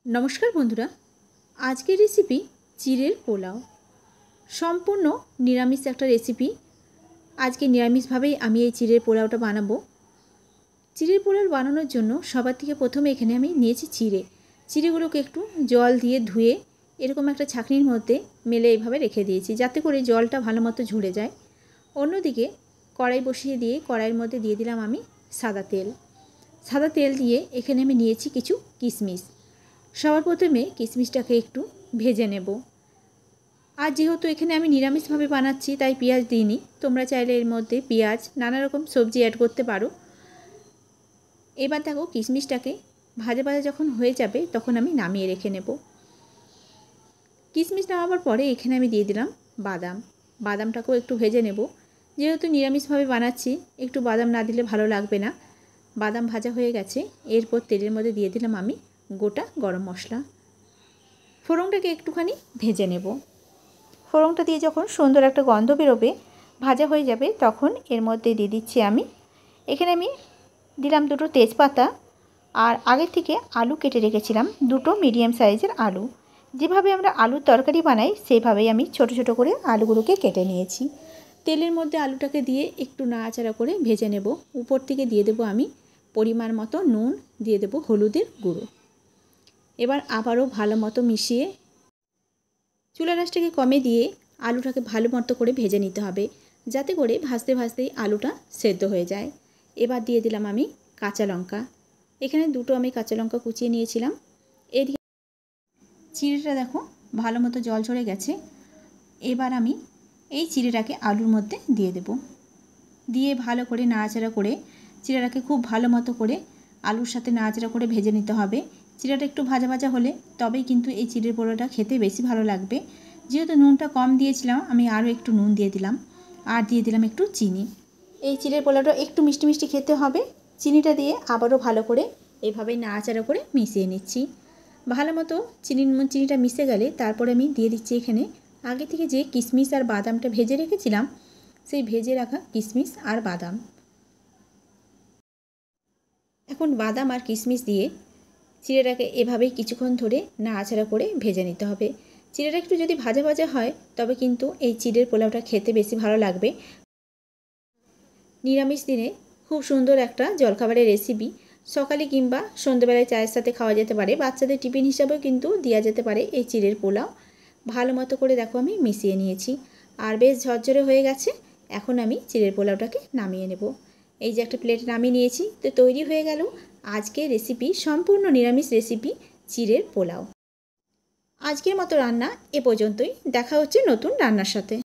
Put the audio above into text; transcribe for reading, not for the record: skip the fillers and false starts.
नमस्कार बंधुरा आज के रेसिपी चिड़ेर पोलाव सम्पूर्ण निरामिष एक रेसिपि। आज के निरामिष भावे आमी ये चिड़ेर पोलावटा बानाबो। चिड़ेर पोलाव बानानोर जोन्नो सबार थेके प्रथमे एखाने आमी नियेछि चिड़े। चिड़ेगुलोके एकटु जल दिए धुए एरकम एक छाकनिर मध्य मेले एइभावे रेखे दिएछि जाते करे जलटा भालोमतो झरे जाय। अन्यदिके कड़ाई बसिए दिए कड़ाइर मध्य दिए दिलाम आमी सादा तेल दिए एखाने आमी नियेछि किछु किशमिश। सबार प्रथमे किशमिशटाके एकटु भेजे नेब। आज जेहेतु एखाने आमी निरामिष भावे बानाच्छि ताई पेঁয়াজ दिइनि। तोमरा चाइले एर मध्य पेঁয়াজ नाना रकम सब्जी ऐड करते पारो। एबार देखो किशमिशटाके भाजा भाजा जखन हये जाबे तखन आमी नामिये रेखे नेब। किशमिश नामाবার পরে एखाने आमी दिए दिलाम बादाम। बादामटाकेও एकटु भेजे नेब। जेहेतु निरामिष भावे बानाच्छि एकटु बादाम ना दिले भालो लागबे ना। बादाम भाजा हये गेছে। एरपर तेलेर मध्य दिए दिलाम आमी गोटा गरम मशला। फोड़नटाके एकटुखानी भेजे नेब। फोड़नटा दिए जखन सुंदर एक गन्ध बेरोबे भाजा हो जाबे तखन एर मध्य दिए दिচ্ছি आमी एखाने आमी दिलाम दुटो तेजपाता और आगे थेके आलू केटे रेखेছিলাম दुटो मीडियम साइजेर आलू। जेभाবে আমরা आलूर तरकारी बानाई सेइभाবেই आमी छोटो छोटो करे आलूगुलोके केटे निয়েছি। तेलेर मध्य आलूटाके दिए एकटु नाড়াচাড়া करे भेजे नेब। ऊपर थेके दिए देब आमी परिमाण मतो नुन, दिए देब हलुदेर गुঁড়ো। एबार आबारो भालो मतो मिशिए चूलार आँचटाके कमे दिए आलूटाके भालो मतो करे भेजे निते हबे जाते करे भाजते भाजते आलूटा सेদ্ধ हये जाय। एबार दिए दिलाम आमी काँचा लंका। एखाने दुटो आमी काँचा लंका कुचिए निয়েছিলাম। एदिके चिड़ेटा देखो भालो मतो जल झरे गेছে। एबार आमी এই চিড়েটাকে आलूर मध्य दिए देब। दिए भालो करे नाড়াচাড়া करे চিড়েটাকে खूब भालो मतो करे आलूर साथे नाড়াচাড়া करे भेजे निते हबे। चिड़ेटा एकटु भाजा भाजा होले तबेई किन्तु এই चिड़ेर पोलाওটা खेते बेशी भालो लागबे। जेहेतु नुनटा कम दिएছিলাম आमी आरो एकटु नुन दिए दिलाम और दिए दिलाम एकटु चिनी। এই চিড়ের পোলাওটা একটু মিষ্টি মিষ্টি খেতে হবে। চিনিটা দিয়ে আবারও ভালো করে এভাবে নাড়াচাড়া করে মিশিয়ে নিচ্ছি। ভালো মতো চিনিটা মিশে গেলে তারপরে আমি দিয়ে দিচ্ছি এখানে আগে থেকে যে কিশমিশ আর বাদামটা ভেজে রেখেছিলাম সেই ভেজে রাখা কিশমিশ আর বাদাম। এখন বাদাম আর কিশমিশ দিয়ে চিড়েটাকে এভাবেই কিছুক্ষণ ধরে নাড়াচাড়া করে ভেজে নিতে হবে। চিড়েটা একটু যদি ভাজা ভাজা হয় তবে কিন্তু এই চিড়ের পোলাওটা খেতে বেশি ভালো লাগবে। নিরামিষ দিনে খুব সুন্দর একটা জলখাবারের রেসিপি। সকালে কিংবা সন্ধ্যাবেলায় চায়ের সাথে খাওয়া যেতে পারে। বাচ্চাদের টিফিন হিসাবেও কিন্তু দেওয়া যেতে পারে এই চিড়ের পোলাও। ভালো মতো করে দেখো আমি মিশিয়ে নিয়েছি আর বেশ ঝরঝরে হয়ে গেছে। এখন আমি চিড়ের পোলাওটাকে নামিয়ে নেব। এই যে একটা প্লেটে নামিয়ে নিয়েছি তো তৈরি হয়ে গেল আজকের রেসিপি সম্পূর্ণ নিরামিষ রেসিপি চিড়ের পোলাও। আজকের মতো রান্না এ পর্যন্তই। দেখা হচ্ছে নতুন রান্নার সাথে।